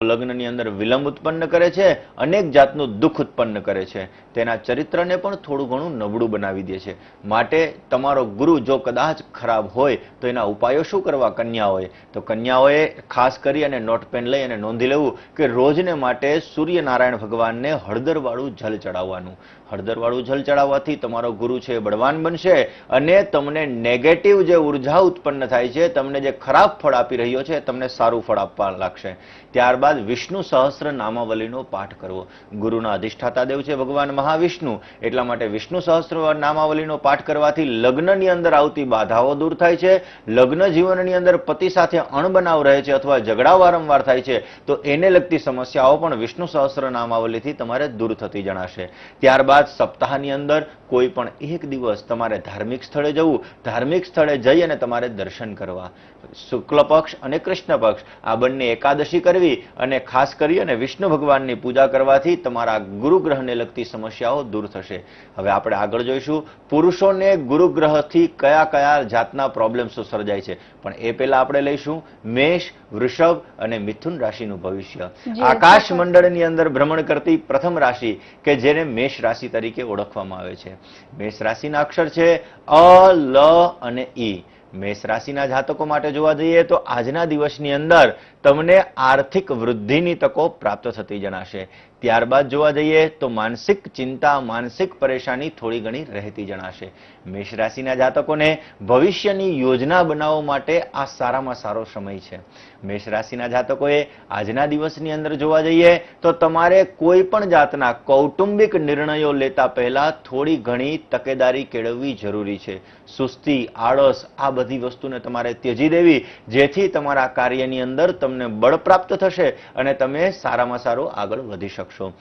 લગ્નની અંદર વિલંબ ઉત્પન્ન કરે છે, અનેક જાતનું દુઃખ ઉત્પન્ન કરે છે, તેના ચરિત્રને પણ થોડું ઘણું નબળું બનાવી દે છે. માટે તમારો ગુરુ જો કદાચ ખરાબ હોય તો એના ઉપાયો શું કરવા કન્યાઓએ? તો કન્યાઓએ ખાસ કરી અને નોટપેન લઈ અને નોંધી લેવું કે રોજને માટે સૂર્યનારાયણ ભગવાનને હળદરવાળું જલ ચડાવવાનું. હળદરવાળું જલ ચડાવવાથી તમારો ગુરુ છે બળવાન બનશે અને તમને નેગેટિવ જે ઉર્જા ઉત્પન્ન થાય છે, તમને જે ખરાબ ફળ આપી રહ્યો છે, તમને સારું ફળ આપવા લાગશે. ત્યારબાદ વિષ્ણુ સહસ્ત્ર નામાવલીનો પાઠ કરવો. ગુરુના અધિષ્ઠાતા દેવ છે ભગવાન મહાવિષ્ણુ, એટલા માટે વિષ્ણુ સહસ્ત્ર નામાવલીનો પાઠ કરવાથી લગ્નની અંદર આવતી બાધાઓ દૂર થાય છે. લગ્ન જીવનની અંદર પતિ સાથે અણબનાવ રહે છે અથવા ઝઘડા વારંવાર થાય છે તો એને લગતી સમસ્યાઓ પણ વિષ્ણુ સહસ્ત્ર નામાવલીથી તમારે દૂર થતી જણાશે. ત્યારબાદ સપ્તાહની અંદર કોઈ પણ એક દિવસ તમારે ધાર્મિક સ્થળે જવું, ધાર્મિક સ્થળે જઈ અને તમારે દર્શન કરવા. શુક્લ પક્ષ અને કૃષ્ણ પક્ષ આ બંને એકાદશી કરવી અને ખાસ કરી અને વિષ્ણુ ભગવાનની પૂજા કરવાથી તમારા ગુરુગ્રહને લગતી સમસ્યાઓ દૂર થશે. હવે આપણે આગળ જોઈશું પુરુષોને ગુરુગ્રહથી કયા કયા જાતના પ્રોબ્લેમ્સો સર્જાય છે, પણ એ પહેલા આપણે લઈશું મેષ, વૃષભ અને મિથુન રાશિનું ભવિષ્ય. આકાશ મંડળની અંદર ભ્રમણ કરતી પ્રથમ રાશિ કે જેને મેષ રાશિ તરીકે ઓળખવામાં આવે છે. મેષ રાશિના અક્ષર છે અ, લ અને ઈ. મેષ રાશિના જાતકો માટે જોવા જઈએ તો આજના દિવસની અંદર તમને આર્થિક વૃદ્ધિની તકો પ્રાપ્ત થતી જણાશે. ત્યારબાદ જોવા જઈએ તો માનસિક ચિંતા, માનસિક પરેશાની થોડી ઘણી રહેતી જણાશે. મેષ રાશિના જાતકોને ભવિષ્યની યોજના બનાવવા માટે આ સારામાં સારો સમય છે. મેષ રાશિના જાતકોએ આજના દિવસની અંદર જોવા જઈએ તો તમારે કોઈ પણ જાતના કૌટુંબિક નિર્ણયો લેતા પહેલા થોડી ઘણી તકેદારી કેળવવી જરૂરી છે. સુસ્તી, આળસ આ બધી વસ્તુને તમારે ત્યજી દેવી, જેથી તમારા કાર્યની અંદર તમને બળ પ્રાપ્ત થશે અને તમે સારામાં સારું આગળ વધી શકશો.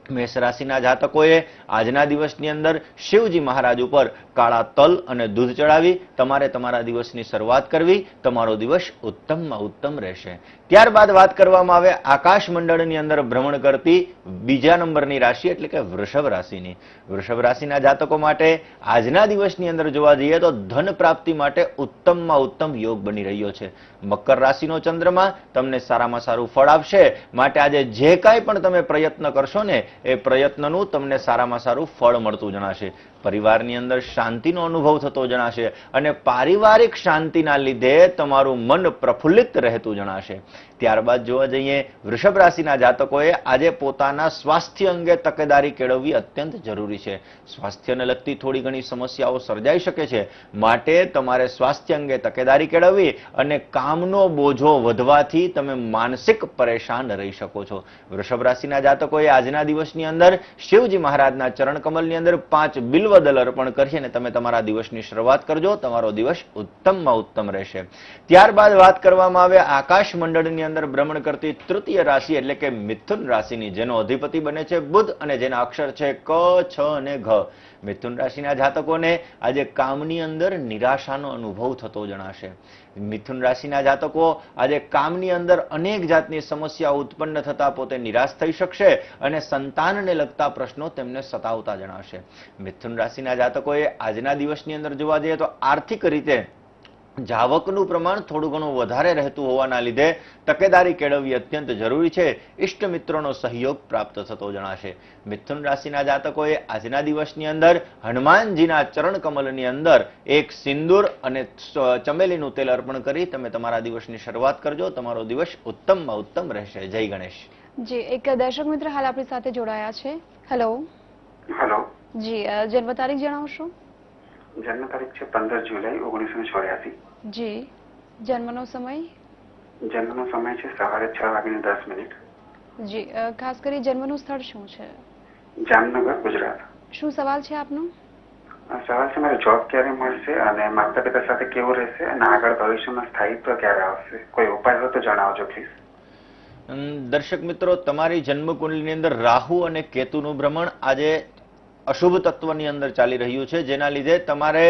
મેષ રાશિના જાતકોએ આજના દિવસની અંદર શિવજી મહારાજ ઉપર કાળા તલ અને દૂધ ચડાવી તમારે તમારા દિવસની શરૂઆત કરવી. તમારો દિવસ ઉત્તમમાં ઉત્તમ રહેશે. ત્યારબાદ વાત કરવામાં આવે આકાશ મંડળની અંદર ભ્રમણ કરતી બીજા નંબરની રાશિ એટલે કે વૃષભ રાશિની. વૃષભ રાશિના જાતકો માટે આજના દિવસની અંદર જોવા જઈએ તો ધન પ્રાપ્તિ માટે ઉત્તમમાં ઉત્તમ યોગ બની રહ્યો છે. મકર રાશિનો ચંદ્રમા તમને સારામાં સારું ફળ આપશે. માટે આજે જે કાંઈ પણ તમે પ્રયત્ન કરશો ને એ પ્રયત્નનું તમને સારામાં સારું ફળ મળતું જણાશે. પરિવારની અંદર શાંતિનો અનુભવ થતો જણાશે અને પારિવારિક શાંતિના લીધે તમારું મન પ્રફુલ્લિત રહેતું જણાશે. ત્યારબાદ જોવા જઈએ વૃષભ રાશિના જાતકોએ આજે પોતાના સ્વાસ્થ્ય અંગે તકેદારી કેળવવી અત્યંત જરૂરી છે. સ્વાસ્થ્યને લગતી થોડી ઘણી સમસ્યાઓ સર્જાઈ શકે છે, માટે તમારે સ્વાસ્થ્ય અંગે તકેદારી કેળવવી અને કામનો બોજો વધવાથી તમે માનસિક પરેશાન રહી શકો છો. વૃષભ રાશિના જાતકોએ આજના દિવસની અંદર શિવજી મહારાજના ચરણ કમલની અંદર 5 બિલ્વદલ અર્પણ કરી અને તમે તમારા દિવસની શરૂઆત કરજો. તમારો દિવસ ઉત્તમમાં ઉત્તમ રહેશે. ત્યારબાદ વાત કરવામાં આવે આકાશ મંડળની અંદર ભ્રમણ કરતી તૃતીય રાશિ એટલે કે મિથુન રાશિની, જેનો અધિપતિ બને છે બુધ અને જેના અક્ષર છે ક, છ અને ઘ. મિથુન રાશિના જાતકોને આજે કામની અંદર નિરાશાનો અનુભવ થતો જણાશે. મિથુન રાશિના જાતકો આજે કામની અંદર અનેક જાતની સમસ્યાઓ ઉત્પન્ન થતા પોતે નિરાશ થઈ શકશે અને સંતાનને લગતા પ્રશ્નો તેમને સતાવતા જણાશે. મિથુન રાશિના જાતકોએ આજના દિવસની અંદર જોવા જઈએ તો આર્થિક રીતે જાવકનું પ્રમાણ થોડું ઘણું વધારે રહેતું હોવાના લીધે તકેદારી કેળવવી અત્યંત જરૂરી છે. ઇષ્ટ મિત્રોનો સહયોગ પ્રાપ્ત થતો જણાશે. મિથુન રાશિના જાતકોએ આજના દિવસની અંદર હનુમાનજીના ચરણ કમલની અંદર એક સિંદૂર અને ચમેલીનું તેલ અર્પણ કરી તમે તમારા દિવસની શરૂઆત કરજો. તમારો દિવસ ઉત્તમમાં ઉત્તમ રહેશે. જય ગણેશ. જી, એક દર્શક મિત્ર હાલ આપણી સાથે જોડાયા છે. હેલો. હેલો. જી, જન્મ તારીખ જણાવશો? જન્મ તારીખ છે 15 જુલાઈ 1984. જી, જન્મનો સમય? જન્મનો સમય છે સવારે 6:10. જી, ખાસ કરી જન્મનું સ્થળ શું છે? જામનગર, ગુજરાત. શું સવાલ છે આપનો? સવાલ છે મારે જોબ ક્યારે મળશે અને માતા પિતા સાથે કેવું રહેશે અને આગળ ભવિષ્યમાં સ્થાયિત્વ ક્યારે આવશે? કોઈ ઉપાય હોય તો જણાવજો પ્લીઝ. દર્શક મિત્રો, તમારી જન્મકુંડલીની અંદર રાહુ અને કેતુનું ભ્રમણ આજે અશુભ તત્વની અંદર ચાલી રહ્યું છે, જેના લીધે તમારે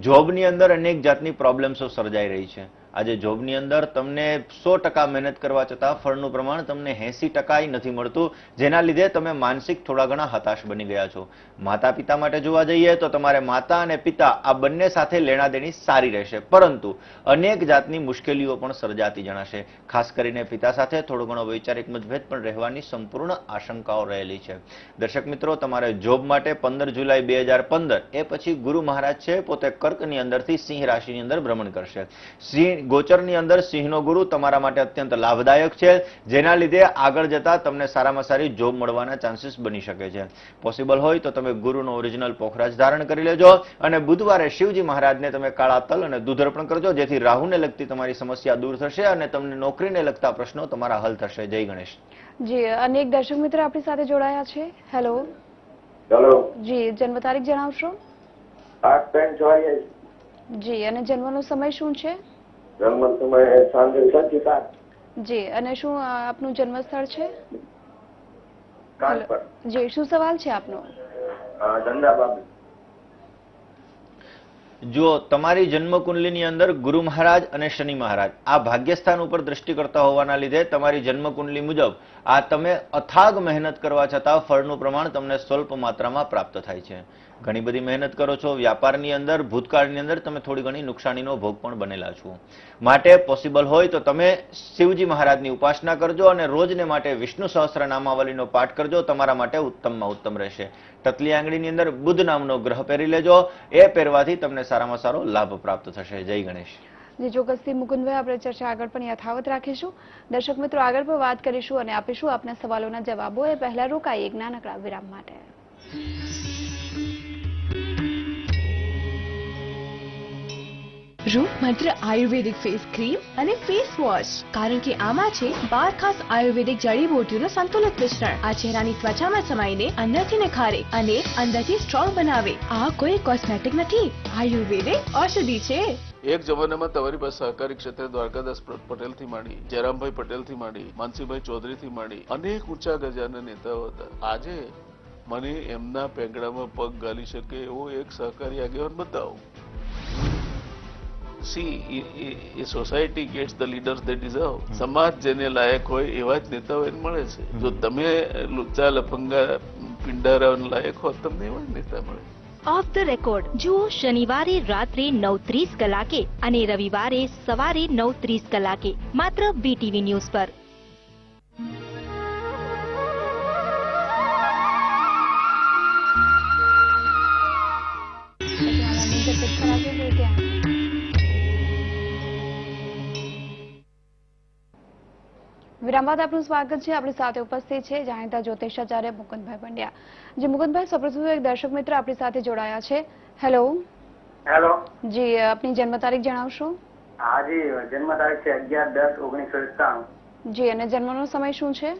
જોબની અંદર અનેક જાતની પ્રોબ્લેમ્સો સર્જાઈ રહી છે. આજે જોબની અંદર તમને 100% મહેનત કરવા છતાં ફળનું પ્રમાણ તમને 80% નથી મળતું, જેના લીધે તમે માનસિક થોડા ઘણા હતાશ બની ગયા છો. માતા પિતા માટે જોવા જઈએ તો તમારે માતા અને પિતા આ બંને સાથે લેણાદેણી સારી રહેશે, પરંતુ અનેક જાતની મુશ્કેલીઓ પણ સર્જાતી જણાશે. ખાસ કરીને પિતા સાથે થોડો ઘણો વૈચારિક મતભેદ પણ રહેવાની સંપૂર્ણ આશંકાઓ રહેલી છે. દર્શક મિત્રો, તમારે જોબ માટે 15 જુલાઈ 2015 એ પછી ગુરુ મહારાજ છે પોતે કર્કની અંદરથી સિંહ રાશિની અંદર ભ્રમણ કરશે. સિંહ ગોચરની અંદર સિંહનો ગુરુ તમારા માટે અત્યંત લાભદાયક છે, જેના લીધે આગળ જતા તમને સારામાં સારી જોબ મળવાના ચાન્સીસ બની શકે છે. પોસિબલ હોય તો તમે ગુરુનો ઓરિજિનલ પોખરાજ ધારણ કરી લેજો અને બુધવારે શિવજી મહારાજને તમે કાળા તલ અને દૂધ અર્પણ કરજો, જેથી રાહુને લગતી તમારી સમસ્યા દૂર થશે અને તમને નોકરીને લગતા પ્રશ્નો તમારા હલ થશે. જય ગણેશ. જી, અનેક દર્શક મિત્ર આપણી સાથે જોડાયા છે. હેલો. હેલો. જી, જન્મ તારીખ જણાવશો? 8/3/84. જી, અને જન્મનો સમય શું છે? જન્મ સમય સાંજે 6:07. જી, અને શું આપનું જન્મ સ્થળ છે? કાનપર. જી, શું સવાલ છે આપનો? ધંધા બાબત. જો તમારી જન્મકુંડલીની અંદર ગુરુ મહારાજ અને શનિ મહારાજ આ ભાગ્યસ્થાન ઉપર દ્રષ્ટિ કરતા હોવાના લીધે તમારી જન્મકુંડલી મુજબ આ તમે અથાગ મહેનત કરવા છતાં ફળનું પ્રમાણ તમને સ્વલ્પ માત્રામાં પ્રાપ્ત થાય છે. ઘણી બધી મહેનત કરો છો. વ્યાપારની અંદર ભૂતકાળની અંદર તમે થોડી ઘણી નુકસાનીનો ભોગ પણ બનેલા છો. માટે પોસિબલ હોય તો તમે શિવજી મહારાજની ઉપાસના કરજો અને રોજને માટે વિષ્ણુ સહસ્ત્ર નામાવલીનો પાઠ કરજો. તમારા માટે ઉત્તમમાં ઉત્તમ રહેશે. ટકલી આંગળીની અંદર બુધ નામનો ગ્રહ પહેરી લેજો. એ પહેરવાથી તમને સારામાં સારો લાભ પ્રાપ્ત થશે. જય ગણેશ. જી, ચોક્કસથી મુકુંદભાઈ, આપણે ચર્ચા આગળ પણ યથાવત રાખીશું. દર્શક મિત્રો, આગળ પણ વાત કરીશું અને આપીશું આપના સવાલોના જવાબો. એ પહેલા રોકાઈએ એક નાનકડા વિરામ માટે. રૂપ મંત્ર આયુર્વેદિક ફેસ ક્રીમ અને ફેસ વોશ, કારણ કે આમાં છે 12 ખાસ આયુર્વેદિક જડીબુટ્ટીઓનું સંતુલિત મિશ્રણ. આ ચહેરાની ત્વચામાં સમાઈને અંદરથી નિખારે અને અંદરથી સ્ટ્રોંગ બનાવે. આ કોઈ કોસ્મેટિક નથી, આયુર્વેદિક ઔષધિ છે. એક જમાનામાં તમારી પાસે સહકારી ક્ષેત્રે દ્વારકાદાસ પટેલ થી માંડી, જયરામભાઈ પટેલ થી માંડી, માનસીભાઈ ચૌધરી થી માંડી અનેક ઊંચા ગજાના નેતાઓ હતા. આજે મને એમના પેંગડામાં પગ ગાલી શકે એવો એક સહકારી આગેવાન બતાવો. See, society gets the leaders they deserve. સમાજ જેને લાયક હોય એવા જ નેતાઓ એને મળે છે. જો તમે લુચ્ચા લફંગા પિંડારા લાયક હો, તમને એવા જ નેતા મળે. ઓફ ધ રેકોર્ડ જુઓ શનિવારે રાત્રે 9:30 કલાકે અને રવિવારે સવારે 9:30 કલાકે માત્ર BTV ન્યૂઝ પર. વિરામ બાદ આપનું સ્વાગત છે. આપણી સાથે ઉપસ્થિત છે જાણીતા જ્યોતિષાચાર્ય મુકુંદભાઈ પંડ્યા. જી મુકુંદભાઈ, સૌપ્રથમ એક દર્શક મિત્ર આપણી સાથે જોડાયા છે. હેલો. હેલો. જી, આપની જન્મ તારીખ જણાવશો? હા જી, જન્મ તારીખ છે 11/10/1991. જી, અને જન્મનો સમય શું છે?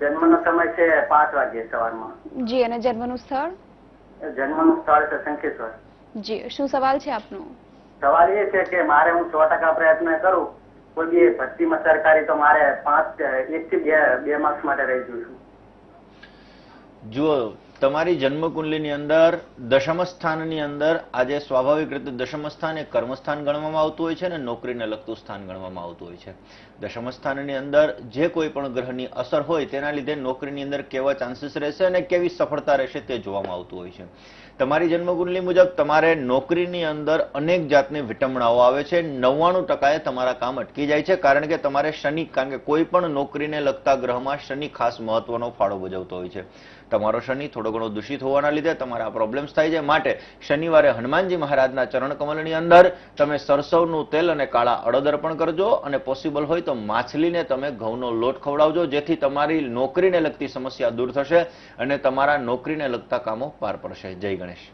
જન્મનો સમય છે 5 વાગ્યે સવારમાં. જી, અને જન્મનું સ્થળ? જન્મનું સ્થળ છે શંખેશ્વર. જી, શું સવાલ છે આપનો? સવાલ એ છે કે મારે હું 100% પ્રયત્ન કરું કોઈ બી ભરતીમાં સરકારી, તો મારે 1 થી 2 માર્ક્સ માટે રહી જઉં છું. જુઓ, તમારી જન્મકુંડલીની અંદર દશમ સ્થાનની અંદર આજે સ્વાભાવિક રીતે દશમ સ્થાન એ કર્મસ્થાન ગણવામાં આવતું હોય છે અને નોકરીને લગતું સ્થાન ગણવામાં આવતું હોય છે. દશમ સ્થાનની અંદર જે કોઈ પણ ગ્રહની અસર હોય તેના લીધે નોકરીની અંદર કેવા ચાન્સીસ રહેશે અને કેવી સફળતા રહેશે તે જોવામાં આવતું હોય છે. તમારી જન્મકુંડલી મુજબ તમારે નોકરીની અંદર અનેક જાતની વિટંબણાઓ આવે છે. 99% તમારા કામ અટકી જાય છે, કારણ કે તમારે શનિ, કારણ કે કોઈ પણ નોકરીને લગતા ગ્રહમાં શનિ ખાસ મહત્વનો ફાળો ભજવતો હોય છે. તમારો શનિ થોડો ઘણો દૂષિત હોવાના લીધે તમારા પ્રોબ્લેમ્સ થાય છે. માટે શનિવારે હનુમાનજી મહારાજના ચરણ કમલની અંદર તમે સરસવનું તેલ અને કાળા અડદ અર્પણ કરજો અને પોસિબલ હોય તો માછલીને તમે ઘઉંનો લોટ ખવડાવજો, જેથી તમારી નોકરીને લગતી સમસ્યા દૂર થશે અને તમારા નોકરીને લગતા કામો પાર પડશે. જય ગણેશ.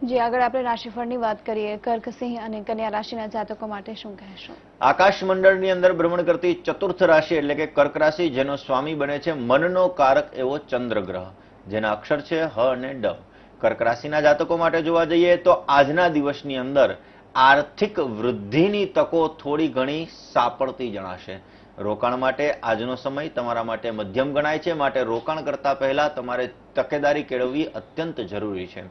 જી, આગળ આપણે રાશિફળની વાત કરીએ. કર્ક, સિંહ અને કન્યા રાશિના જાતકો માટે શું કહેશો? આકાશ મંડળની અંદર ભ્રમણ કરતી ચતુર્થ રાશિ એટલે કે કર્ક રાશિ, જેનો સ્વામી બને છે મનનો કારક એવો ચંદ્ર ગ્રહ, જેના અક્ષર છે હ અને ડ. કર્ક રાશિના જાતકો માટે જોવા જઈએ તો આજના દિવસની અંદર આર્થિક વૃદ્ધિની તકો થોડી ઘણી સાપડતી જણાશે. રોકાણ માટે આજનો સમય તમારા માટે મધ્યમ ગણાય છે, માટે રોકાણ કરતા પહેલા તમારે તકેદારી કેળવવી અત્યંત જરૂરી છે.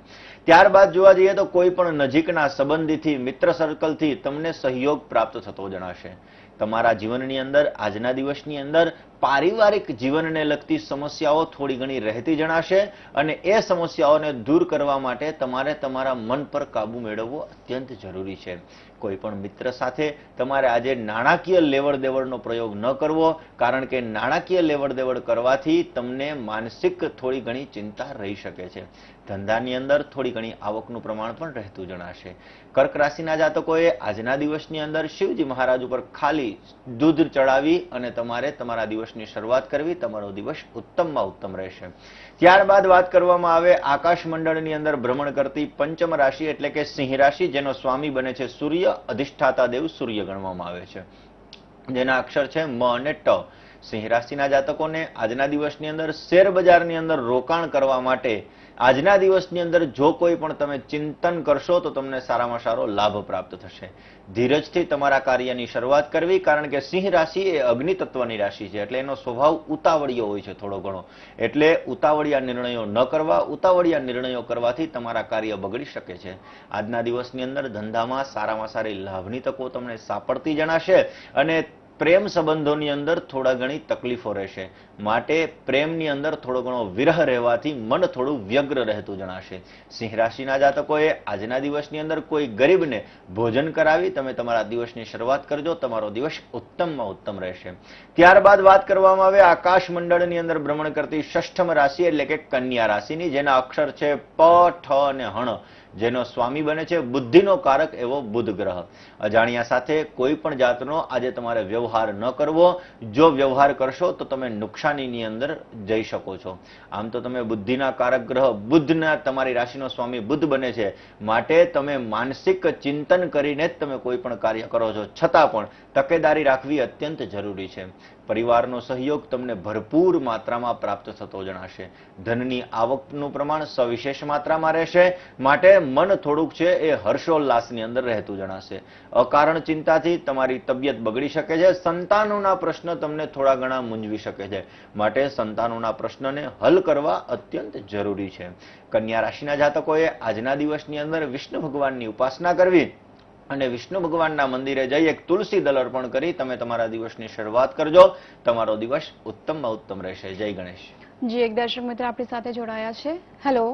ત્યારબાદ જોવા જઈએ તો કોઈ પણ નજીકના સંબંધીથી, મિત્ર સર્કલથી તમને સહયોગ પ્રાપ્ત થતો જણાશે. તમારા જીવનની અંદર આજના દિવસની અંદર પારિવારિક જીવનને લગતી સમસ્યાઓ થોડી ઘણી રહેતી જણાશે અને એ સમસ્યાઓને દૂર કરવા માટે તમારે તમારા મન પર કાબુ મેળવવો અત્યંત જરૂરી છે. કોઈ પણ મિત્ર સાથે તમારે આજે નાણાકીય લેવડ દેવડનો પ્રયોગ ન કરવો, કારણ કે નાણાકીય લેવડ દેવડ કરવાથી તમને માનસિક થોડી ઘણી ચિંતા રહી શકે છે. ધંધાની અંદર થોડી ઘણી આવકનું પ્રમાણ પણ રહેતું જણાશે. કર્ક રાશિના જાતકોએ આજના દિવસની અંદર શિવજી મહારાજ ઉપર ખાલી દૂધ ચડાવી અને તમારે તમારા દિવસની શરૂઆત કરવી. તમારો દિવસ ઉત્તમમાં ઉત્તમ રહેશે. ત્યારબાદ વાત કરવામાં આવે આકાશ મંડળની અંદર ભ્રમણ કરતી પંચમ રાશિ એટલે કે સિંહ રાશિ, જેનો સ્વામી બને છે સૂર્ય, અધિષ્ઠાતા દેવ સૂર્ય ગણવામાં આવે છે, જેના અક્ષર છે મ અને ટ. સિંહ રાશિના જાતકોને આજના દિવસની અંદર શેર બજારની અંદર રોકાણ કરવા માટે આજના દિવસની અંદર જો કોઈ પણ તમે ચિંતન કરશો તો તમને સારામાં સારો લાભ પ્રાપ્ત થશે. ધીરજથી તમારા કાર્યની શરૂઆત કરવી, કારણ કે સિંહ રાશિ એ અગ્નિ તત્વની રાશિ છે, એટલે એનો સ્વભાવ ઉતાવળિયો હોય છે થોડો ઘણો. એટલે ઉતાવળિયા નિર્ણયો ન કરવા. ઉતાવળિયા નિર્ણયો કરવાથી તમારા કાર્ય બગડી શકે છે. આજના દિવસની અંદર ધંધામાં સારામાં સારી લાભની તકો તમને સાંપડતી જણાશે અને પ્રેમ સંબંધોની અંદર થોડા ઘણી તકલીફો રહેશે, માટે પ્રેમની અંદર થોડો ઘણો વિરહ રહેવાથી મન થોડું વ્યગ્ર રહેતું જણાશે. સિંહ રાશિના જાતકોએ આજના દિવસની અંદર કોઈ ગરીબને ભોજન કરાવી તમે તમારા દિવસની શરૂઆત કરજો. તમારો દિવસ ઉત્તમમાં ઉત્તમ રહેશે. ત્યારબાદ વાત કરવામાં આવે આકાશ મંડળની અંદર ભ્રમણ કરતી ષષ્ઠમ રાશિ એટલે કે કન્યા રાશિની, જેના અક્ષર છે પ, ઠ અને હણ, જેનો સ્વામી બને છે બુદ્ધિનો કારક એવો બુધ ગ્રહ. અજાણ્યા સાથે કોઈ પણ જાતનો આજે તમારે વ્યવહાર ન કરવો. જો વ્યવહાર કરશો તો તમે નુકસાનીની અંદર જઈ શકો છો. આમ તો તમે બુદ્ધિના કારક ગ્રહ બુધના, તમારી રાશિનો સ્વામી બુધ બને છે, માટે તમે માનસિક ચિંતન કરીને જ તમે કોઈ પણ કાર્ય કરો છો, છતાં પણ તકેદારી રાખવી અત્યંત જરૂરી છે. પરિવારનો સહયોગ તમને ભરપૂર માત્રામાં પ્રાપ્ત થતો જણાશે. ધનની આવકનું પ્રમાણ સવિશેષ માત્રામાં રહેશે, માટે મન થોડુંક છે એ હર્ષોલ્લાસની અંદર રહેતું જણાશે. અકારણ ચિંતાથી તમારી તબિયત બગડી શકે છે. સંતાનોના પ્રશ્ન તમને થોડા ઘણા મૂંઝવી શકે છે, માટે સંતાનોના પ્રશ્નને હલ કરવા અત્યંત જરૂરી છે. કન્યા રાશિના જાતકોએ આજના દિવસની અંદર વિષ્ણુ ભગવાનની ઉપાસના કરવી અને વિષ્ણુ ભગવાનના મંદિરે જઈ એક તુલસી દળ અર્પણ કરી તમે તમારા દિવસની શરૂઆત કરજો. તમારો દિવસ ઉત્તમમાં ઉત્તમ રહેશે. જય ગણેશ. જી એક દર્શક મિત્ર આપણી સાથે જોડાયા છે. હેલો.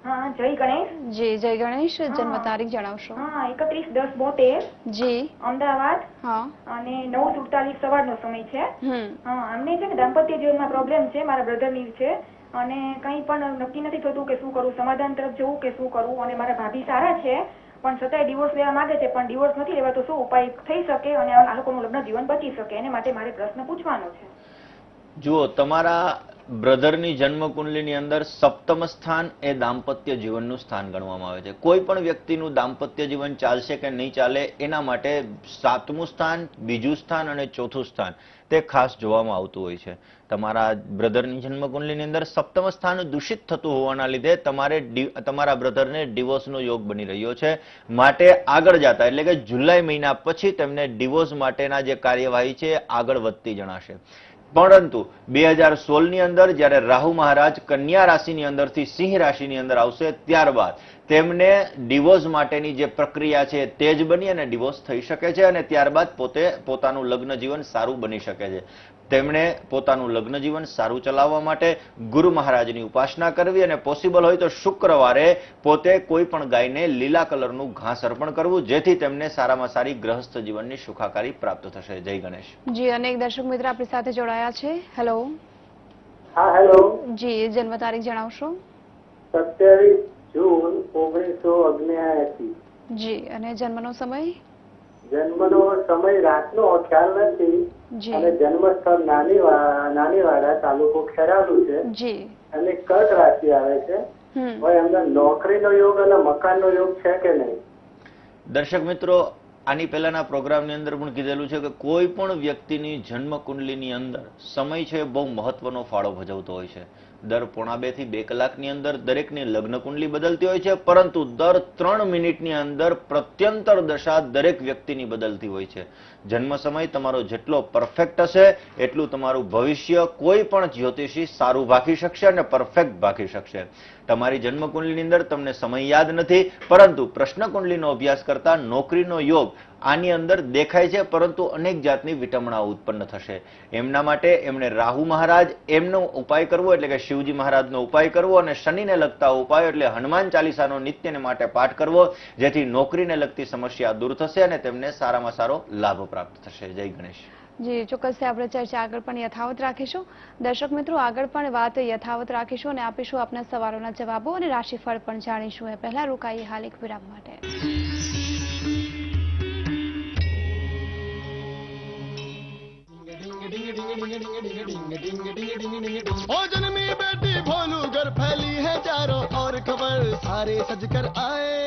હા, જય ગણેશ. જી જય ગણેશ. જન્મ તારીખ જણાવશો? હા, 31/10/72. જી. અમદાવાદ. હા. અને 9:47 સવારનો સમય છે. હા, અમને છે ને દાંપત્ય જીવનમાં પ્રોબ્લેમ છે, મારા બ્રધરની છે, અને કંઈ પણ નક્કી નથી થતું કે શું કરું, સમાધાન તરફ જવું કે શું કરું. અને મારા ભાભી સારા છે પણ છતાંય ડિવોર્સ લેવા માંગે છે, પણ ડિવોર્સ નથી લેવાતો. શું ઉપાય થઈ શકે અને આ લોકોનું લગ્ન જીવન બચી શકે, એને માટે મારે પ્રશ્ન પૂછવાનો છે. જુઓ, તમારા બ્રધરની જન્મ કુંડલીની અંદર સપ્તમ સ્થાન એ દાંપત્ય જીવનનું સ્થાન ગણવામાં આવે છે. કોઈ પણ વ્યક્તિનું દાંપત્ય જીવન ચાલશે કે નહીં ચાલે એના માટે સાતમું સ્થાન, બીજું સ્થાન અને ચોથું સ્થાન તે ખાસ જોવામાં આવતું હોય છે. તમારા બ્રધરની જન્મ કુંડલીની અંદર સપ્તમ સ્થાન દૂષિત થતું હોવાના લીધે તમારા બ્રધરને ડિવોર્સનો યોગ બની રહ્યો છે, માટે આગળ જતા એટલે કે જુલાઈ મહિના પછી તેમને ડિવોર્સ માટેના જે કાર્યવાહી છે આગળ વધતી જણાશે. પરંતુ 2016ની અંદર જ્યારે રાહુ મહારાજ કન્યા રાશિની અંદરથી સિંહ રાશિની અંદર આવશે, ત્યારબાદ તેમને ડિવોર્સ માટેની જે પ્રક્રિયા છે તેજ બની અને ડિવોર્સ થઈ શકે છે અને ત્યારબાદ પોતાનું લગ્ન જીવન સારું બની શકે છે. તેમણે પોતાનું લગ્ન જીવન સારું ચલાવવા માટે ગુરુ મહારાજની ઉપાસના કરવી અને પોસિબલ હોય તો શુક્રવારે પોતે કોઈ પણ ગાયને લીલા કલરનું ઘાસ અર્પણ કરવું, જેથી તેમને સારામાં સારી ગ્રહસ્થ જીવનની સુખાકારી પ્રાપ્ત થશે. જય ગણેશ. જી અને એક દર્શક મિત્ર આપણી સાથે જોડાયા છે. હેલો. હા, હેલો. જી જન્મ તારીખ જણાવશો? 27 જૂન 1979. જી અને જન્મનો સમય? જન્મનો સમય રાતનો ખ્યાલ નથી જી. અને જન્મસ્થળ નાનીવાડા તાલુકો ખેરાલુ છે જી. અને કર્ક રાશિ આવે છે. હવે એમને નોકરીનો યોગ અને મકાનનો યોગ છે કે નહીં? દર્શક મિત્રો, આની પહેલાના પ્રોગ્રામની અંદર પણ કીધેલું છે કે કોઈ પણ વ્યક્તિની જન્મ કુંડલીની અંદર સમય છે બહુ મહત્વનો ફાળો ભજવતો હોય છે. દર 1.5 થી 2 કલાકની અંદર દરેકની લગ્ન કુંડલી બદલતી હોય છે, પરંતુ દર 3 મિનિટની અંદર પ્રત્યંતર દશા દરેક વ્યક્તિની બદલતી હોય છે. જન્મ સમય તમારો જેટલો પરફેક્ટ હશે એટલું તમારું ભવિષ્ય કોઈ પણ જ્યોતિષી સારું ભાખી શકશે અને પરફેક્ટ ભાખી શકશે. તમારી જન્મ કુંડલીની અંદર તમને સમય યાદ નથી, પરંતુ પ્રશ્ન કુંડલીનો અભ્યાસ કરતા નોકરીનો યોગ આની અંદર દેખાય છે, પરંતુ અનેક જાતની વિટમણાઓ ઉત્પન્ન થશે. એમના માટે એમણે રાહુ મહારાજ એમનો ઉપાય કરવો એટલે કે શિવજી મહારાજનો ઉપાય કરવો અને શનિને લગતા ઉપાયો એટલે હનુમાન ચાલીસાનો નિત્યને માટે પાઠ કરવો, જેથી નોકરીને લગતી સમસ્યા દૂર થશે અને તેમને સારામાં સારો લાભ પ્રાપ્ત થશે. જય ગણેશ. જી ચોક્કસ આપણે ચર્ચા આગળ પણ યથાવત રાખીશું. દર્શક મિત્રો, આગળ પણ વાત યથાવત રાખીશું અને આપીશું આપના સવાલોના જવાબો અને રાશિફળ પણ જાણીશું. એ પહેલા રોકાઈએ હાલ એક વિરામ માટે. ओ जन्मी बेटी भोलू घर फैली है चारों और खबर सारे सज कर आए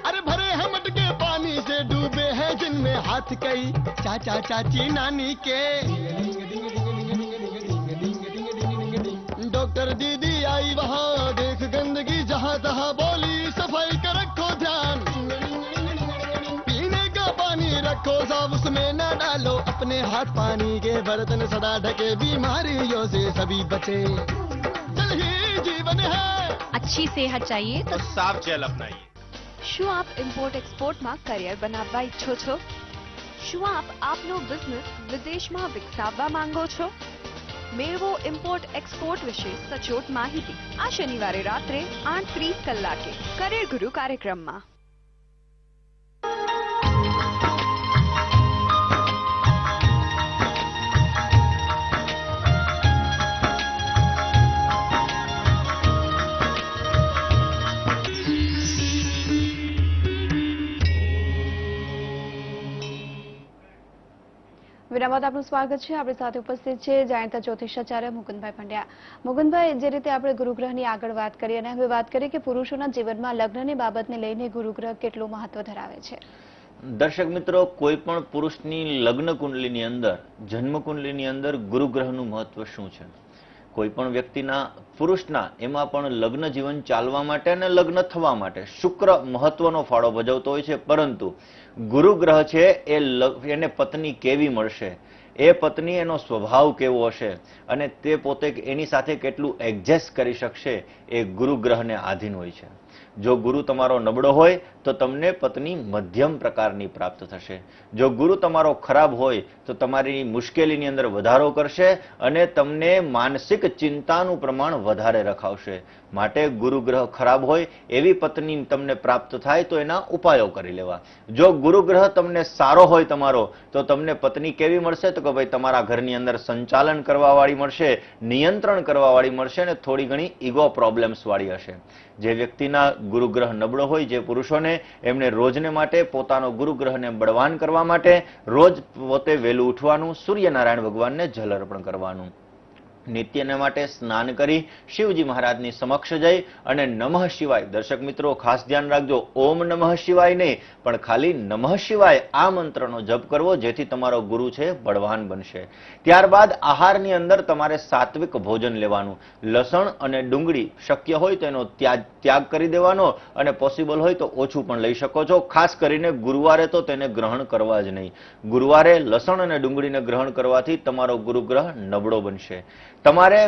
अरे भरे हैं मटके पानी से डूबे हैं जिनमें हाथ कई चाचा चाची नानी के डॉक्टर दीदी आई वहाँ देख गंदगी जहाँ तहाँ बोली सफाई का रखो ध्यान पीने का पानी रखो साफ उसमें न डालो अपने हाथ पानी के बर्तन सदा ढके बीमारियों से सभी बचे जल ही जीवन है अच्छी सेहत चाहिए तो साफ जल अपनाइए શું આપ ઇમ્પોર્ટ એક્સપોર્ટમાં કરિયર બનાવવા ઈચ્છો છો? શું આપ આપનો બિઝનેસ વિદેશમાં વિકસાવવા માંગો છો? મેળવો ઇમ્પોર્ટ એક્સપોર્ટ વિશે સચોટ માહિતી આ શનિવારે રાત્રે 8:30 કલાકે કરિયર ગુરુ કાર્યક્રમમાં. વિરામ બાદ આપનું સ્વાગત છે. આપણી સાથે ઉપસ્થિત છે જાણીતા જ્યોતિષાચાર્ય મુકુંદભાઈ પંડ્યા. મુકુંદભાઈ, જે રીતે આપણે ગુરુગ્રહની આગળ વાત કરી અને હવે વાત કરીએ કે પુરુષોના જીવનમાં લગ્નની બાબતને લઈને ગુરુગ્રહ કેટલું મહત્વ ધરાવે છે. દર્શક મિત્રો, કોઈ પણ પુરુષની લગ્ન કુંડલીની અંદર, જન્મ કુંડલીની અંદર ગુરુગ્રહનું મહત્વ શું છે? કોઈ પણ વ્યક્તિના પુરુષના એમાં પણ લગ્ન જીવન ચાલવા માટે અને લગ્ન થવા માટે શુક્ર મહત્વનો ફાળો ભજવતો હોય છે, પરંતુ ગુરુ ગ્રહ છે એને પત્ની કેવી મળશે, એ પત્ની એનો સ્વભાવ કેવો હશે અને તે પોતે એની સાથે કેટલું એડજસ્ટ કરી શકશે, એ ગુરુ ગ્રહને આધીન હોય છે. જો ગુરુ તમારો નબળો હોય તો તમને પત્ની મધ્યમ પ્રકારની પ્રાપ્ત થશે. જો ગુરુ તમારો ખરાબ હોય તો તમારી મુશ્કેલીની અંદર વધારો કરશે અને તમને માનસિક ચિંતાનું પ્રમાણ વધારે રખાવશે. માટે ગુરુ ગ્રહ ખરાબ હોય એવી પત્ની તમને પ્રાપ્ત થાય તો એના ઉપાયો કરી લેવા. જો ગુરુ ગ્રહ તમને સારો હોય તમારો, તો તમને પત્ની કેવી મળશે? તો કે ભાઈ તમારા ઘરની અંદર સંચાલન કરવા વાળી મળશે, નિયંત્રણ કરવા વાળી મળશે અને થોડી ઘણી ઈગો પ્રોબ્લેમ્સ વાળી હશે. જે વ્યક્તિના ગુરુગ્રહ નબળો હોય, જે પુરુષોને, એમને રોજને માટે પોતાનો ગુરુગ્રહને બળવાન કરવા માટે રોજ પોતે વહેલું ઉઠવાનું, સૂર્યનારાયણ ભગવાનને જલ અર્પણ કરવાનું, નિત્યને માટે સ્નાન કરી શિવજી મહારાજની સમક્ષ જઈ અને નમઃ શિવાય, દર્શક મિત્રો ખાસ ધ્યાન રાખજો, ઓમ નમઃ શિવાય નહીં પણ ખાલી નમઃ શિવાય આ મંત્રનો જપ કરવો, જેથી તમારો ગુરુ છે બળવાન બનશે. ત્યારબાદ આહારની અંદર તમારે સાત્વિક ભોજન લેવાનું. લસણ અને ડુંગળી શક્ય હોય તો એનો ત્યાગ કરી દેવાનો અને પોસિબલ હોય તો ઓછું પણ લઈ શકો છો. ખાસ કરીને ગુરુવારે તો તેને ગ્રહણ કરવા જ નહીં. ગુરુવારે લસણ અને ડુંગળીને ગ્રહણ કરવાથી તમારો ગુરુગ્રહ નબળો બનશે. તમારે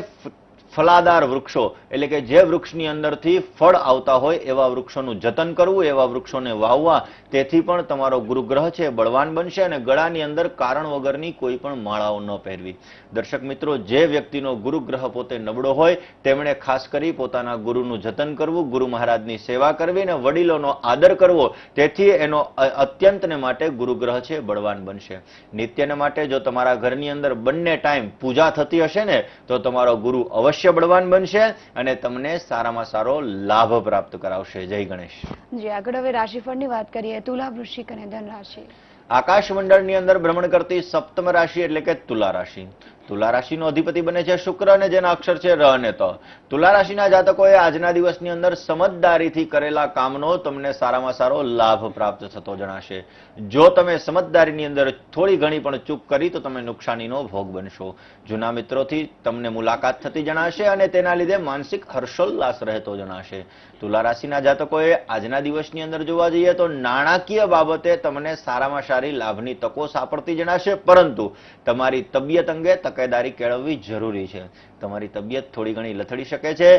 ફલાદાર વૃક્ષો એટલે કે જે વૃક્ષની અંદરથી ફળ આવતા હોય એવા વૃક્ષોનું જતન કરવું, એવા વૃક્ષોને વાવવા, તેથી પણ તમારો ગુરુગ્રહ છે બળવાન બનશે. અને ગળાની અંદર કારણ વગરની કોઈ પણ માળાઓ ન પહેરવી. દર્શક મિત્રો, જે વ્યક્તિનો ગુરુગ્રહ પોતે નબળો હોય તેમણે ખાસ કરી પોતાના ગુરુનું જતન કરવું, ગુરુ મહારાજની સેવા કરવી અને વડીલોનો આદર કરવો, તેથી એનો અત્યંતને માટે ગુરુગ્રહ છે બળવાન બનશે. નિત્યને માટે જો તમારા ઘરની અંદર બંને ટાઈમ પૂજા થતી હશે ને તો તમારો ગુરુ અવશ્ય બળવાન બનશે અને તમને સારામાં સારો લાભ પ્રાપ્ત કરાવશે. જય ગણેશ. જી આગળ હવે રાશિફળની વાત કરીએ. તુલા, વૃશ્ચિક અને ધન રાશિ. આકાશ મંડળની અંદર ભ્રમણ કરતી સપ્તમ રાશિ એટલે કે તુલા રાશિ. તુલા રાશિનો અધિપતિ બને છે શુક્ર અને જેના અક્ષર છે ર અને ત. તુલા રાશિના જાતકોએ આજના દિવસની અંદર સમજદારીથી કરેલા કામનો તમને સારામાં સારો લાભ પ્રાપ્ત થતો જણાશે. જો તમે સમજદારીની અંદર થોડી ઘણી પણ ચૂક કરી તો તમે નુકસાનીનો ભોગ બનશો. જૂના મિત્રોથી તમને મુલાકાત થતી જણાશે અને તેના લીધે માનસિક હર્ષોલ્લાસ રહેતો જણાશે. તુલા રાશિના જાતકોએ આજના દિવસની અંદર જોવા જઈએ તો નાણાકીય બાબતે તમને સારામાં સારી લાભની તકો સાંપડતી જણાશે, પરંતુ તમારી તબિયત અંગે તકેદારી કેળવવી જરૂરી છે. તમારી તબિયત થોડી ઘણી લથડી શકે છે,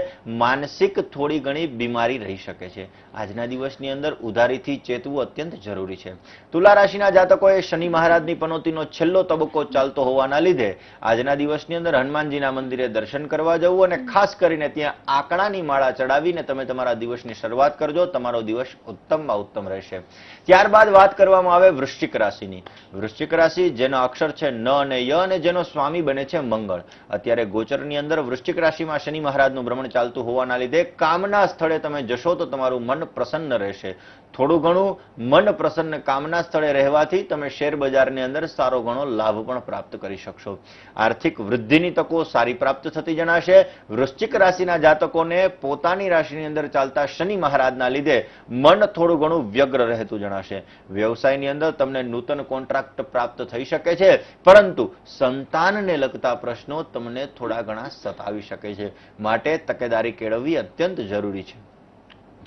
માનસિક થોડી ઘણી બીમારી રહી શકે છે. આજના દિવસની અંદર ઉધારીથી ચેતવું અત્યંત જરૂરી છે. તુલા રાશિના જાતકોએ શનિ મહારાજની પનોતીનો છેલ્લો તબક્કો ચાલતો હોવાના લીધે આજના દિવસની અંદર હનુમાનજીના મંદિરે દર્શન કરવા જવું અને ખાસ કરીને ત્યાં આંકડાની માળા ચડાવીને તમે તમારા દિવસની શરૂઆત કરજો. તમારો દિવસ ઉત્તમમાં ઉત્તમ રહેશે. ત્યારબાદ વાત કરવામાં આવે વૃશ્ચિક રાશિની. વૃશ્ચિક રાશિ જેનો અક્ષર છે ન અને ય અને જેનો સ્વામી બને છે મંગળ. અત્યારે ગોચરની અંદર વૃશ્ચિક રાશિમાં શનિ મહારાજનું ભ્રમણ ચાલતું હોવાના લીધે કામના સ્થળે તમે જશો તો તમારું મન પ્રસન્ન રહેશે. થોડું ઘણું મન પ્રસન્ન કામના સ્થળે રહેવાથી તમે શેર બજારની અંદર સારો ઘણો લાભ પણ પ્રાપ્ત કરી શકશો. આર્થિક વૃદ્ધિની તકો સારી પ્રાપ્ત થતી જણાશે. વૃશ્ચિક રાશિના જાતકોને પોતાની રાશિની અંદર ચાલતા શનિ મહારાજના લીધે મન થોડું ઘણું વ્યગ્ર રહેતું જણાશે. વ્યવસાયની અંદર તમને નૂતન કોન્ટ્રાક્ટ પ્રાપ્ત થઈ શકે છે, પરંતુ સંતાનને લગતા પ્રશ્નો તમને થોડા ઘણા સતાવી શકે છે. માટે તકેદારી કેળવવી અત્યંત જરૂરી છે.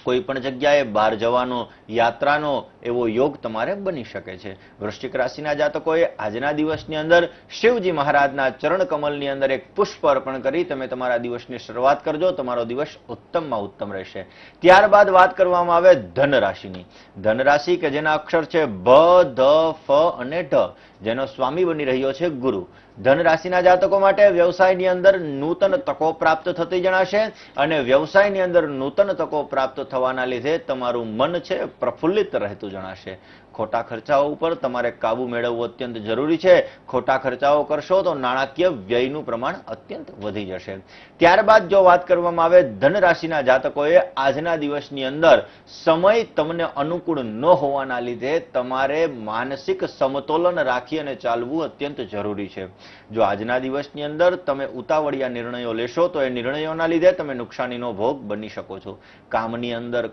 કોઈ પણ જગ્યાએ બહાર જવાનો, યાત્રાનો એવો યોગ તમારે બની શકે છે. વૃશ્ચિક રાશિના જાતકોએ આજના દિવસની અંદર શિવજી મહારાજના ચરણ કમલની અંદર એક પુષ્પ અર્પણ કરી તમે તમારા દિવસની શરૂઆત કરજો. તમારો દિવસ ઉત્તમમાં ઉત્તમ રહેશે. ત્યારબાદ વાત કરવામાં આવે ધન રાશિની. ધન રાશિ કે જેના અક્ષર છે ભ, ધ, ફ અને ઢ, જેનો સ્વામી બની રહ્યો છે ગુરુ. ધન રાશિના જાતકો માટે વ્યવસાયની અંદર નૂતન તકો પ્રાપ્ત થતી જણાશે અને વ્યવસાયની અંદર નૂતન તકો પ્રાપ્ત થવાના લીધે તમારું મન છે પ્રફુલ્લિત રહેતું જણાશે. ખોટા ખર્ચાઓ ઉપર તમારે કાબુ મેળવવો અત્યંત જરૂરી છે. ખોટા ખર્ચાઓ કરશો તો નાણાકીય વ્યયનું પ્રમાણ અત્યંત વધી જશે. ત્યારબાદ જો વાત કરવામાં આવે ધન રાશિના જાતકોએ આજના દિવસની અંદર સમય તમને અનુકૂળ ન હોવાના લીધે તમારે માનસિક સમતોલન રાખી અને ચાલવું અત્યંત જરૂરી છે. જો આજના દિવસની અંદર તમે ઉતાવળિયા નિર્ણયો લેશો તો એ નિર્ણયોના લીધે તમે નુકસાનીનો ભોગ બની શકો છો. કામની અંદર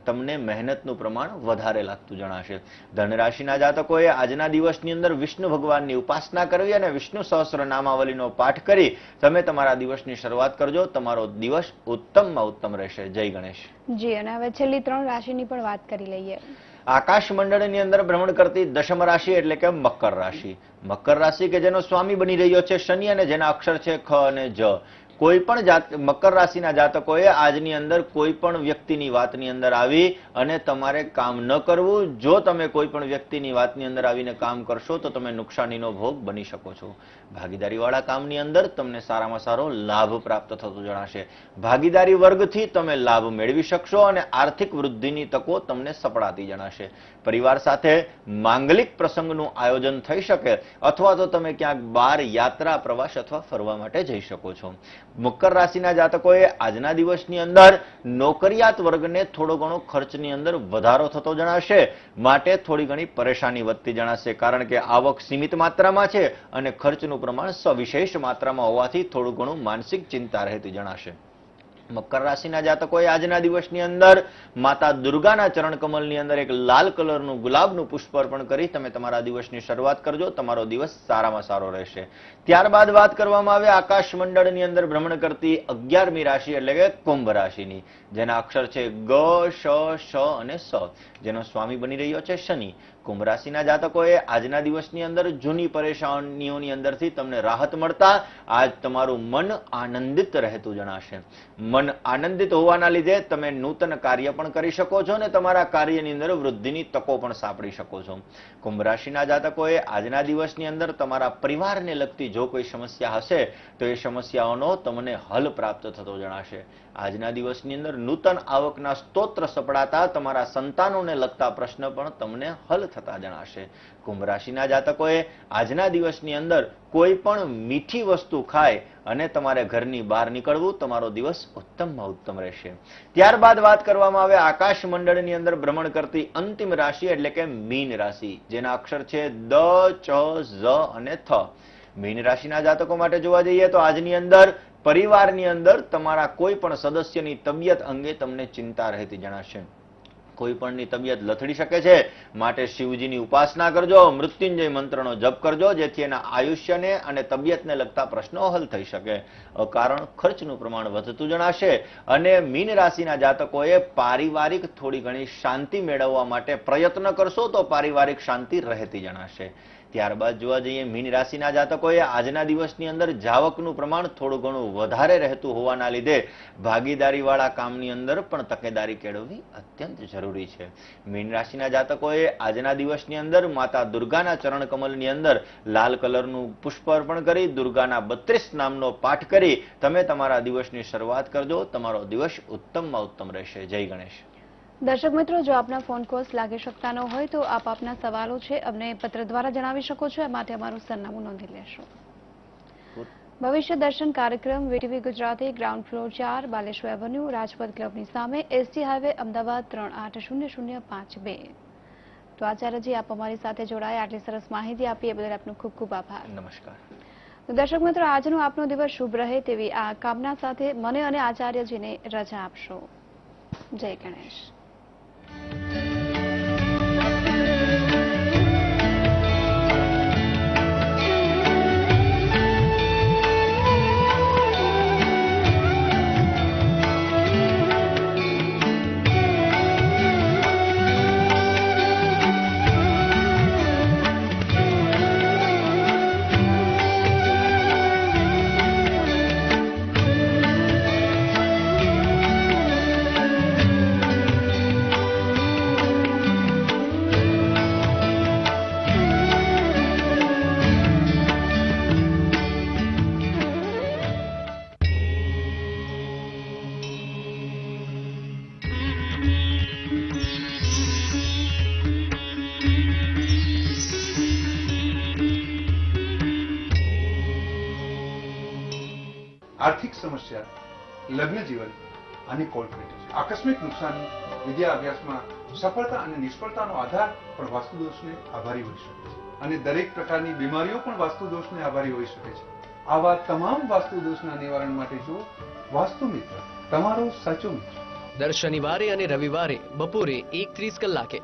તમને મહેનતનું પ્રમાણ વધારે લાગતું જણાશે. ધન રાશિના જાતકોએ આજના દિવસની અંદર વિષ્ણુ ભગવાનની ઉપાસના કરવી અને વિષ્ણુ સહસ્ત્ર નામાવલીનો પાઠ કરી તમે તમારા દિવસની શરૂઆત કરજો. તમારો દિવસ ઉત્તમમાં ઉત્તમ રહેશે. જય ગણેશ. જી, અને હવે છેલ્લી 3 રાશિની પણ વાત કરી લઈએ. આકાશ મંડળની અંદર ભ્રમણ કરતી દશમ રાશિ એટલે કે મકર રાશિ. મકર રાશિ કે જેનો સ્વામી બની રહ્યો છે શનિ અને જેના અક્ષર છે ખ અને જ. કોઈ પણ મકર રાશિના જાતકોએ આજની અંદર કોઈ પણ વ્યક્તિની વાતની અંદર આવી અને તમારે કામ ન કરવું. જો તમે કોઈ પણ વ્યક્તિની વાતની અંદર આવીને કામ કરશો તો તમે નુકસાનીનો ભોગ બની શકો છો. ભાગીદારીવાળા કામની અંદર તમને સારામાં સારો લાભ પ્રાપ્ત થતો જણાશે. ભાગીદારી વર્ગથી તમે લાભ મેળવી શકશો અને આર્થિક વૃદ્ધિની તકો તમને સપડાતી જણાશે. પરિવાર સાથે માંગલિક પ્રસંગનું આયોજન થઈ શકે અથવા તો તમે ક્યાંક બહાર યાત્રા, પ્રવાસ અથવા ફરવા માટે જઈ શકો છો. મકર રાશિના જાતકોએ આજના દિવસની અંદર નોકરિયાત વર્ગને થોડો ઘણો ખર્ચની અંદર વધારો થતો જણાશે. માટે થોડી ઘણી પરેશાની વધતી જણાશે, કારણ કે આવક સીમિત માત્રામાં છે અને ખર્ચનું પ્રમાણ સવિશેષ માત્રામાં હોવાથી થોડું ઘણું માનસિક ચિંતા રહેતી જણાશે. મકર રાશિના જાતકોએ આજના દિવસની અંદર માતા દુર્ગાના ચરણ કમલની અંદર એક લાલ કલરનું ગુલાબનું પુષ્પ અર્પણ કરી તમે તમારા દિવસની શરૂઆત કરજો. તમારો દિવસ સારામાં સારો રહેશે. ત્યારબાદ વાત કરવામાં આવે આકાશ મંડળની અંદર ભ્રમણ કરતી 11મી રાશિ એટલે કે કુંભ રાશિની, જેના અક્ષર છે ગ, શ, શ અને સ, જેનો સ્વામી બની રહ્યો છે શનિ. કુંભ રાશિના જાતકોએ આજના દિવસની અંદર જૂની પરેશાનીઓની અંદરથી તમને રાહત મળતા આજ તમારું મન આનંદિત રહેતું જણાશે. મન આનંદિત હોવાના લીધે તમે નૂતન કાર્ય પણ કરી શકો છો અને તમારા કાર્યની અંદર વૃદ્ધિની તકો પણ સાંપડી શકો છો. કુંભ રાશિના જાતકોએ આજના દિવસની અંદર તમારા પરિવારને લગતી જો કોઈ સમસ્યા હશે તો એ સમસ્યાઓનો તમને હલ પ્રાપ્ત થતો જણાશે. આજના દિવસની અંદર નૂતન આવકના સ્તોત્ર સપડાતા તમારા સંતાનોને લગતા પ્રશ્ન પણ તમને હલ થતા જણાશે. કુંભ રાશિના જાતકોએ આજના દિવસની અંદર કોઈ પણ મીઠી વસ્તુ ખાય અને તમારે ઘરની બહાર નીકળવું. તમારો દિવસ ઉત્તમમાં ઉત્તમ રહેશે. ત્યારબાદ વાત કરવામાં આવે આકાશ મંડળની અંદર ભ્રમણ કરતી અંતિમ રાશિ એટલે કે મીન રાશિ, જેના અક્ષર છે દ, ચ, ઝ અને થ. મીન રાશિના જાતકો માટે જોવા જઈએ તો આજની અંદર પરિવારની અંદર તમારા કોઈ પણ સદસ્યની તબિયત અંગે તમને ચિંતા રહેતી જણાશે. કોઈ પણની તબિયત લથડી શકે છે, માટે શિવજીની ઉપાસના કરજો, મૃત્યુંજય મંત્રનો જપ કરજો, જેથી એના આયુષ્યને અને તબિયતને લગતા પ્રશ્નો હલ થઈ શકે. અકારણ ખર્ચનું પ્રમાણ વધતું જણાશે અને મીન રાશિના જાતકોએ પારિવારિક થોડી ઘણી શાંતિ મેળવવા માટે પ્રયત્ન કરશો તો પારિવારિક શાંતિ રહેતી જણાશે. ત્યારબાદ જોવા જઈએ મીન રાશિના જાતકોએ આજના દિવસની અંદર જાવકનું પ્રમાણ થોડું ઘણું વધારે રહેતું હોવાના લીધે ભાગીદારીવાળા કામની અંદર પણ તકેદારી કેળવવી અત્યંત જરૂરી છે. મીન રાશિના જાતકોએ આજના દિવસની અંદર માતા દુર્ગાના ચરણ કમલની અંદર લાલ કલરનું પુષ્પ અર્પણ કરી દુર્ગાના 32 નામનો પાઠ કરી તમે તમારા દિવસની શરૂઆત કરજો. તમારો દિવસ ઉત્તમમાં ઉત્તમ રહેશે. જય ગણેશ. દર્શક મિત્રો, જો આપના ફોન કોલ્સ લાગી શકતા ન હોય તો આપ આપના સવાલો છે અમને પત્ર દ્વારા જણાવી શકો છો. એ માટે અમારું સરનામું નોંધી લેશો. ભવિષ્ય દર્શન કાર્યક્રમ VTV Gujarati, ground floor 4, Baleshwar avenue, Rajpath ક્લબની સામે, એસટી હાઈવે, અમદાવાદ 380052. તો આચાર્યજી, આપ અમારી સાથે જોડાયા, આટલી સરસ માહિતી આપી એ બદલ આપનો ખૂબ ખૂબ આભાર. નમસ્કાર. દર્શક મિત્રો, આજનો આપનો દિવસ શુભ રહે તેવી આ કામના સાથે મને અને આચાર્યજીને રજા આપશો. જય ગણેશ. આર્થિક સમસ્યા, લગ્ન જીવન અને કોર્ટ મેરેજ, આકસ્મિક નુકસાન, વિદ્યા અભ્યાસમાં સફળતા અને નિષ્ફળતાનો આધાર પણ વાસ્તુદોષને આભારી હોઈ શકે છે અને દરેક પ્રકારની બીમારીઓ પણ વાસ્તુદોષને આભારી હોઈ શકે છે. આવા તમામ વાસ્તુદોષના નિવારણ માટે જુઓ વાસ્તુ મિત્ર, તમારો સાચો મિત્ર. દર શનિવારે અને રવિવારે બપોરે 1:30 કલાકે.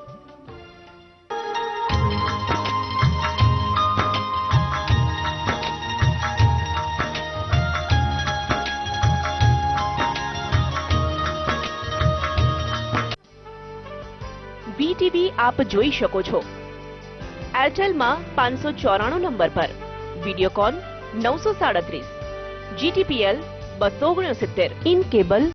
BTV આપ જોઈ શકો છો એરટેલમાં 594 નંબર પર, વિડીયોકોન 937, GTPL 269, ઇન કેબલ